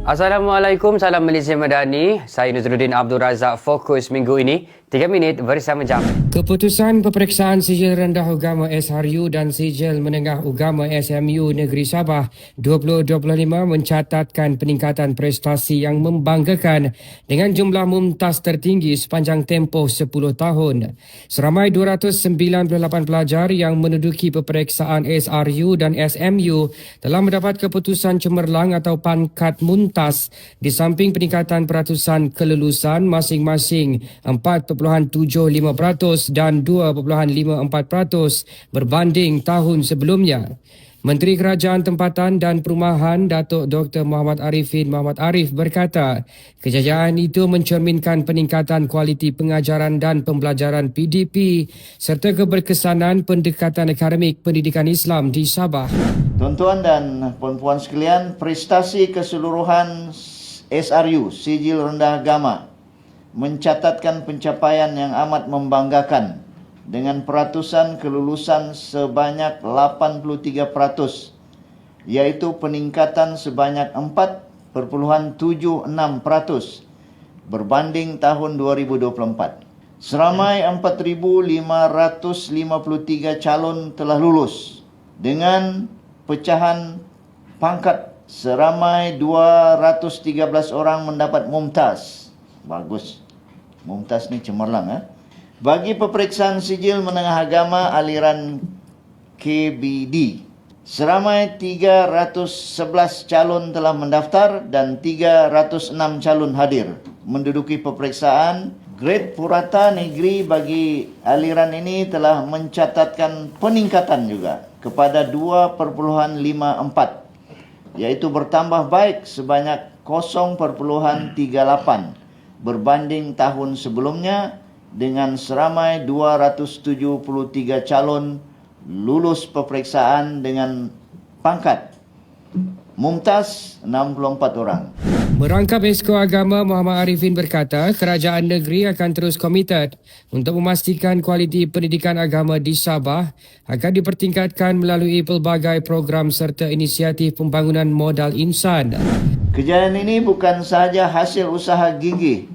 Assalamualaikum, salam Malaysia Madani. Saya Nazruddin Abdul Razak. Fokus minggu ini, 3 minit bersama jam. Keputusan peperiksaan Sijil Rendah Ugama SRU dan Sijil Menengah Ugama SMU Negeri Sabah 2025 mencatatkan peningkatan prestasi yang membanggakan dengan jumlah mumtaz tertinggi sepanjang tempoh 10 tahun. Seramai 298 pelajar yang menduduki peperiksaan SRU dan SMU telah mendapat keputusan cemerlang atau pangkat mumtaz di samping peningkatan peratusan kelulusan masing-masing 4.75% dan 2.54% berbanding tahun sebelumnya. Menteri Kerajaan Tempatan dan Perumahan Datuk Dr. Muhammad Arifin Muhammad Arif berkata, kejayaan itu mencerminkan peningkatan kualiti pengajaran dan pembelajaran PDP serta keberkesanan pendekatan akademik pendidikan Islam di Sabah. Tuan-tuan dan puan-puan sekalian, prestasi keseluruhan SRU, Sijil Rendah Agama, mencatatkan pencapaian yang amat membanggakan dengan peratusan kelulusan sebanyak 83%, iaitu peningkatan sebanyak 4.76% berbanding tahun 2024. Seramai 4,553 calon telah lulus dengan pecahan pangkat seramai 213 orang mendapat mumtaz. Bagus. Mumtaz ni cemerlang. Bagi peperiksaan Sijil Menengah Agama aliran KBD, seramai 311 calon telah mendaftar dan 306 calon hadir menduduki peperiksaan. Grade purata negeri bagi aliran ini telah mencatatkan peningkatan juga kepada 2.54, iaitu bertambah baik sebanyak 0.38 berbanding tahun sebelumnya dengan seramai 273 calon lulus peperiksaan dengan pangkat mumtaz 64 orang. Merangkap Esko Agama Muhammad Arifin berkata, kerajaan negeri akan terus komited untuk memastikan kualiti pendidikan agama di Sabah akan dipertingkatkan melalui pelbagai program serta inisiatif pembangunan modal insan. Kejayaan ini bukan sahaja hasil usaha gigih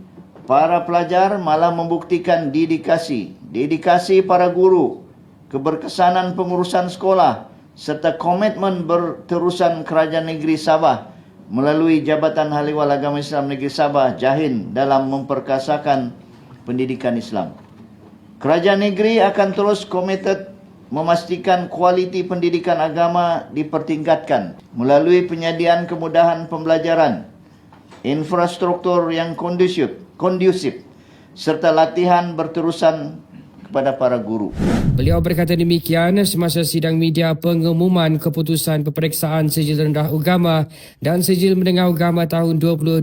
para pelajar, malah membuktikan dedikasi para guru, keberkesanan pengurusan sekolah serta komitmen berterusan kerajaan negeri Sabah melalui Jabatan Haliwal Agama Islam Negeri Sabah JAHIN dalam memperkasakan pendidikan Islam. Kerajaan negeri akan terus komited memastikan kualiti pendidikan agama dipertingkatkan melalui penyediaan kemudahan pembelajaran, infrastruktur yang kondusif serta latihan berterusan kepada para guru. Beliau berkata demikian semasa sidang media pengumuman keputusan peperiksaan Sijil Rendah Ugama dan Sijil Menengah Ugama tahun 2025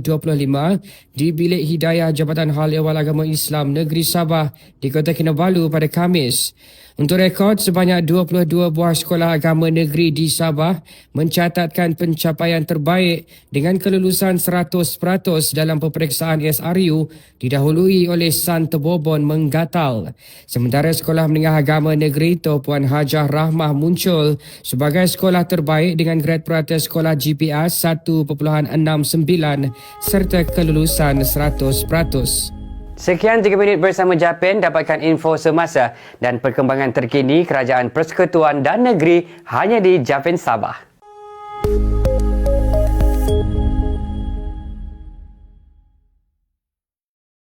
di Bilik Hidayah Jabatan Hal Ehwal Agama Islam Negeri Sabah di Kota Kinabalu pada Khamis. Untuk rekod, sebanyak 22 buah sekolah agama negeri di Sabah mencatatkan pencapaian terbaik dengan kelulusan 100% dalam peperiksaan SRU didahului oleh San Tebobon Menggatal. Sementara Sekolah Menengah Agama Negeri Puan Hajah Rahmah muncul sebagai sekolah terbaik dengan grade purata sekolah GPS 1.69 serta kelulusan 100%. Sekian 3 minit bersama Japan, dapatkan info semasa dan perkembangan terkini Kerajaan Persekutuan dan Negeri hanya di Japan Sabah.